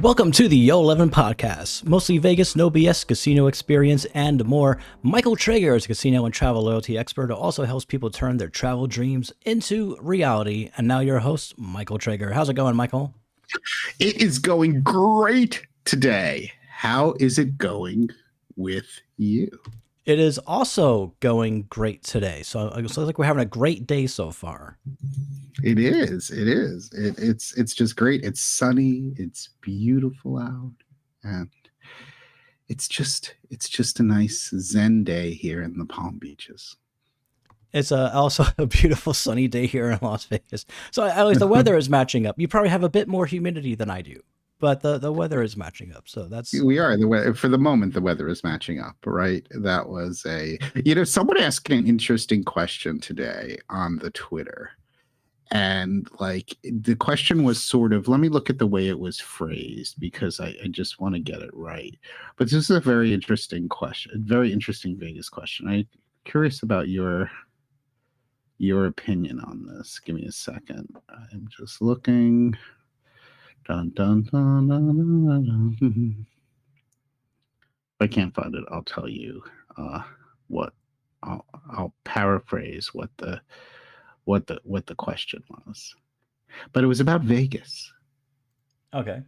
Welcome to the Yo-11 podcast, mostly Vegas, no BS, casino experience, and more. Michael Traeger is a casino and travel loyalty expert who also helps people turn their travel dreams into reality. And now your host, Michael Traeger. How's it going, Michael? It is going great today. How is it going with you? It is also going great today. So it looks like we're having a great day so far. It is. It's just great. It's sunny. It's beautiful out, and it's just a nice Zen day here in the Palm Beaches. It's also a beautiful sunny day here in Las Vegas. So at least the weather is matching up. You probably have a bit more humidity than I do, but the weather is matching up. So we are the weather for the moment. The weather is matching up, right? That was someone asked an interesting question today on the Twitter. And like the question was sort of, let me look at the way it was phrased because I just want to get it right. But this is a very interesting question, very interesting Vegas question. I'm curious about your opinion on this. Give me a second. I'm just looking. Dun, dun, dun, dun, dun, dun, dun. If I can't find it, I'll tell you what I'll paraphrase what the question was, but it was about Vegas. Okay.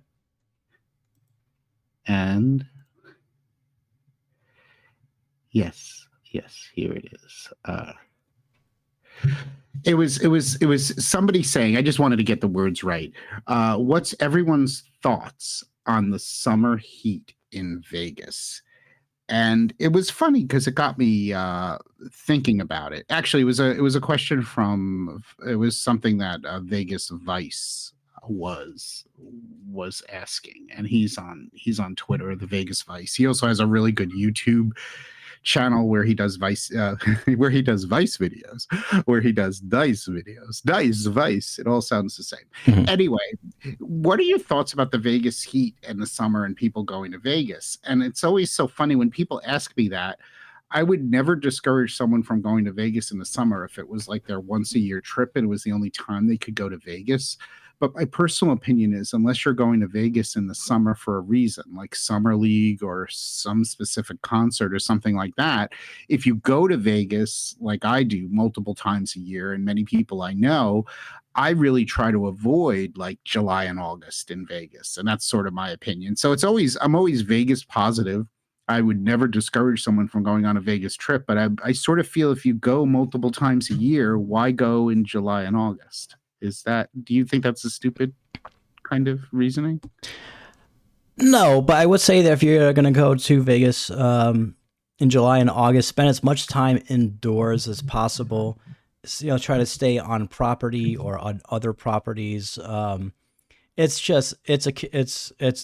And yes, here it is. It was somebody saying, I just wanted to get the words right. What's everyone's thoughts on the summer heat in Vegas? And it was funny because it got me thinking about it. Actually, it was a question it was something that Vegas Vice was asking, and he's on Twitter, the Vegas Vice. He also has a really good YouTube channel where he does Vice videos, where he does Dice Vice. It all sounds the same. Mm-hmm. Anyway, what are your thoughts about the Vegas heat and the summer and people going to Vegas? And it's always so funny when people ask me that. I would never discourage someone from going to Vegas in the summer if it was like their once a year trip and it was the only time they could go to Vegas. But my personal opinion is, unless you're going to Vegas in the summer for a reason, like Summer League or some specific concert or something like that, if you go to Vegas, like I do multiple times a year, and many people I know, I really try to avoid like July and August in Vegas. And that's sort of my opinion. So I'm always Vegas positive. I would never discourage someone from going on a Vegas trip, but I sort of feel if you go multiple times a year, why go in July and August? Do you think that's a stupid kind of reasoning? No, but I would say that if you're going to go to Vegas in July and August, spend as much time indoors as possible. Try to stay on property or on other properties. It's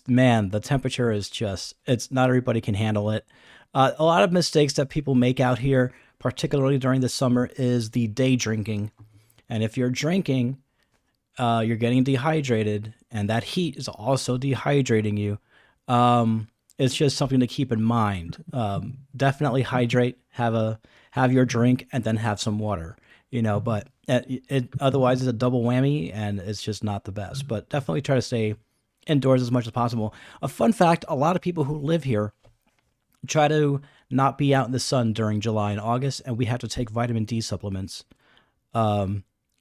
man, the temperature is it's not everybody can handle it. A lot of mistakes that people make out here, particularly during the summer, is the day drinking. And if you're drinking, you're getting dehydrated, and that heat is also dehydrating you. It's just something to keep in mind. Definitely hydrate, have your drink, and then have some water. But otherwise it's a double whammy, and it's just not the best. But definitely try to stay indoors as much as possible. A fun fact: a lot of people who live here try to not be out in the sun during July and August, and we have to take vitamin D supplements.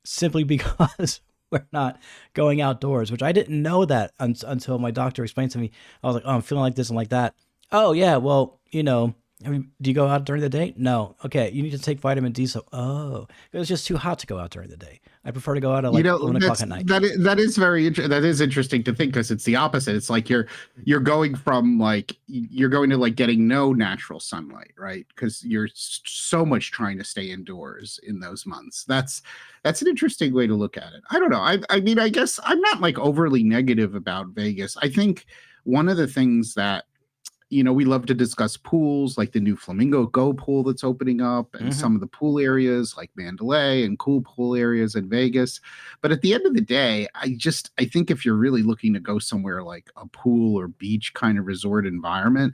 Simply because we're not going outdoors, which I didn't know that until my doctor explained to me. I was like, oh, I'm feeling like this and like that. Oh, yeah, well, do you go out during the day? No. Okay, you need to take vitamin D. So, it was just too hot to go out during the day. I prefer to go out at like 11 o'clock at night. That is interesting to think, because it's the opposite. It's like you're going from you're going to like getting no natural sunlight, right? Because you're so much trying to stay indoors in those months. That's an interesting way to look at it. I don't know. I mean, I guess I'm not like overly negative about Vegas. I think one of the things that we love to discuss pools, like the new Flamingo Go pool that's opening up, and some of the pool areas like Mandalay and cool pool areas in Vegas. But at the end of the day, I think if you're really looking to go somewhere like a pool or beach kind of resort environment,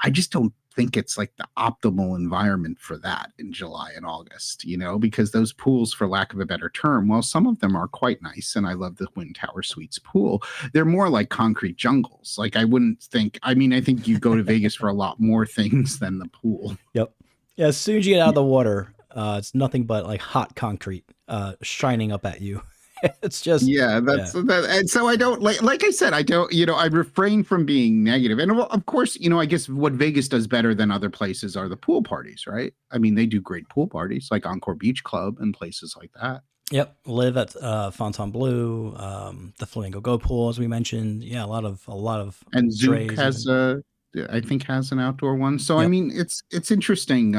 I just don't think it's like the optimal environment for that in July and August, because those pools, for lack of a better term, well, some of them are quite nice. And I love the Wind Tower Suites pool. They're more like concrete jungles. Like I think you go to Vegas for a lot more things than the pool. Yep. Yeah, as soon as you get out of the water, it's nothing but like hot concrete shining up at you. It's just, Yeah, yeah. that's that. And so I don't like I said, I don't, I refrain from being negative. And well, of course, I guess what Vegas does better than other places are the pool parties, right? I mean, they do great pool parties like Encore Beach Club and places like that. Yep. Live at Fontainebleau, the Flamingo Go pool, as we mentioned. Yeah, a lot of And Zook Dre's has even. I think has an outdoor one. So I Yep. mean, it's interesting.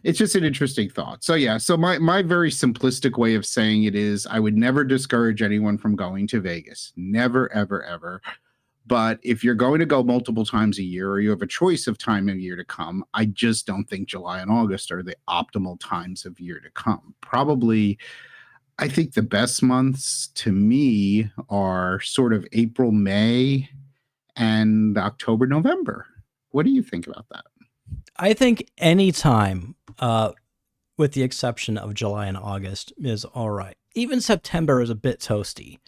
It's just an interesting thought. So yeah, so my very simplistic way of saying it is I would never discourage anyone from going to Vegas. Never, ever, ever. But if you're going to go multiple times a year or you have a choice of time of year to come, I just don't think July and August are the optimal times of year to come. Probably, I think the best months to me are sort of April, May, and October, November. What do you think about that? I think any time, with the exception of July and August, is all right. Even September is a bit toasty,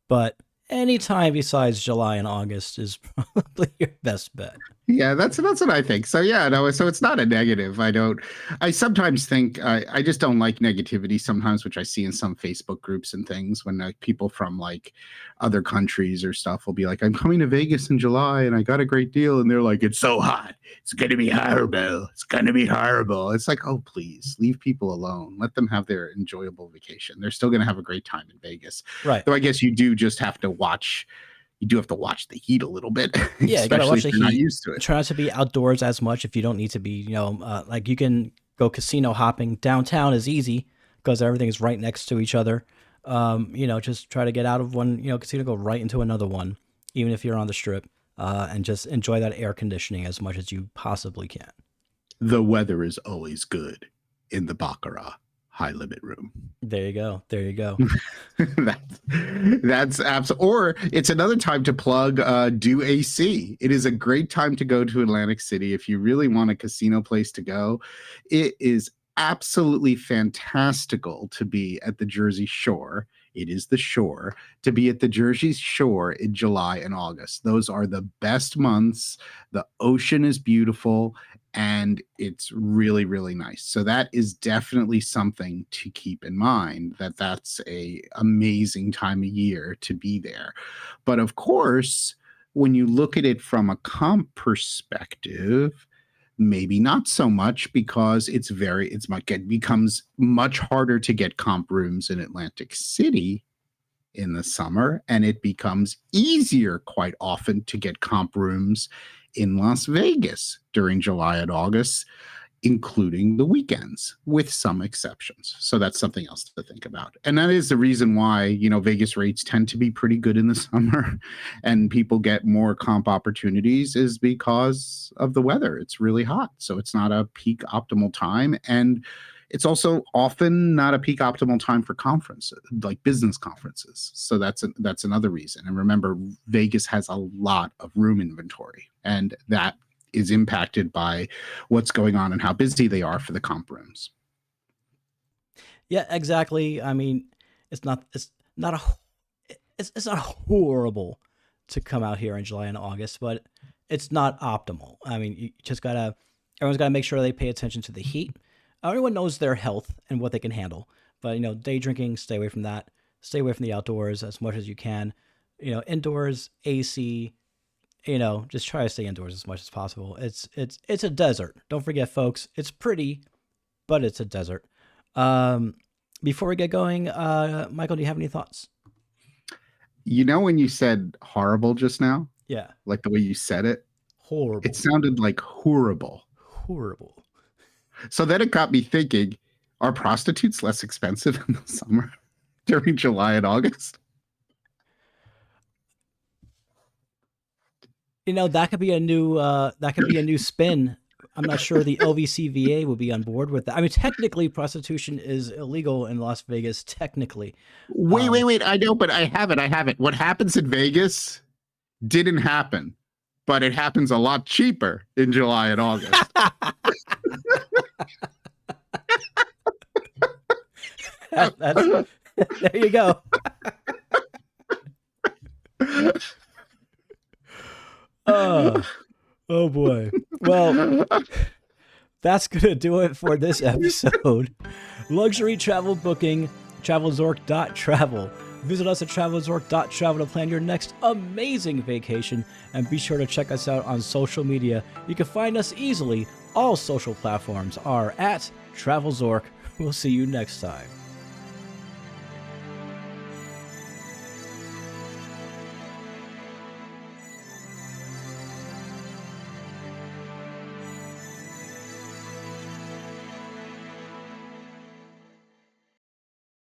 but any time besides July and August is probably your best bet. Yeah, that's what I think. So yeah, no, so it's not a negative. I sometimes think I just don't like negativity sometimes, which I see in some Facebook groups and things when people from like other countries or stuff will be like, I'm coming to Vegas in July and I got a great deal. And they're like, it's so hot. It's going to be horrible. It's going to be horrible. It's like, oh, please leave people alone. Let them have their enjoyable vacation. They're still going to have a great time in Vegas. Right. Though I guess you do have to watch the heat a little bit, Yeah, you gotta especially watch if the you're not heat. used to it. Try not to be outdoors as much if you don't need to be. Like you can go casino hopping. Downtown is easy because everything is right next to each other. Just try to get out of one, casino, go right into another one, even if you're on the strip, and just enjoy that air conditioning as much as you possibly can. The weather is always good in the Baccarat high limit room. There you go. There you go. That's absolutely. Or it's another time to plug Do AC. It is a great time to go to Atlantic City if you really want a casino place to go. It is absolutely fantastical to be at the Jersey Shore. It is the shore to be at the Jersey Shore in July and August. Those are the best months. The ocean is beautiful and it's really, really nice. So that is definitely something to keep in mind, that's a amazing time of year to be there. But of course, when you look at it from a comp perspective, maybe not so much because it becomes much harder to get comp rooms in Atlantic City in the summer, and it becomes easier quite often to get comp rooms in Las Vegas during July and August, including the weekends, with some exceptions. So that's something else to think about. And that is the reason why, Vegas rates tend to be pretty good in the summer and people get more comp opportunities is because of the weather. It's really hot. So it's not a peak optimal time. And it's also often not a peak optimal time for conferences, like business conferences. So that's another reason. And remember, Vegas has a lot of room inventory, and that is impacted by what's going on and how busy they are for the comp rooms. Yeah, exactly. I mean, it's not a it's not horrible to come out here in July and August, but it's not optimal. I mean, you just gotta everyone's gotta make sure they pay attention to the heat. Everyone knows their health and what they can handle, but day drinking, stay away from that. Stay away from the outdoors as much as you can. Indoors, AC. Just try to stay indoors as much as possible. It's a desert. Don't forget, folks. It's pretty, but it's a desert. Um, Before we get going, Michael, do you have any thoughts? When you said horrible just now, Yeah, like the way you said it horrible, sounded like horrible. horrible. So then it got me thinking, are prostitutes less expensive in the summer during July and August? That could be a new spin. I'm not sure the LVCVA would be on board with that. I mean, technically, prostitution is illegal in Las Vegas. Technically, Wait, um, wait, wait. I know, but I have it. What happens in Vegas didn't happen but it happens a lot cheaper in July and August. There you go. Oh boy. Well, that's going to do it for this episode. Luxury travel booking, travelzork.travel. Visit us at travelzork.travel to plan your next amazing vacation, and be sure to check us out on social media. You can find us easily. All social platforms are at TravelZork. We'll see you next time.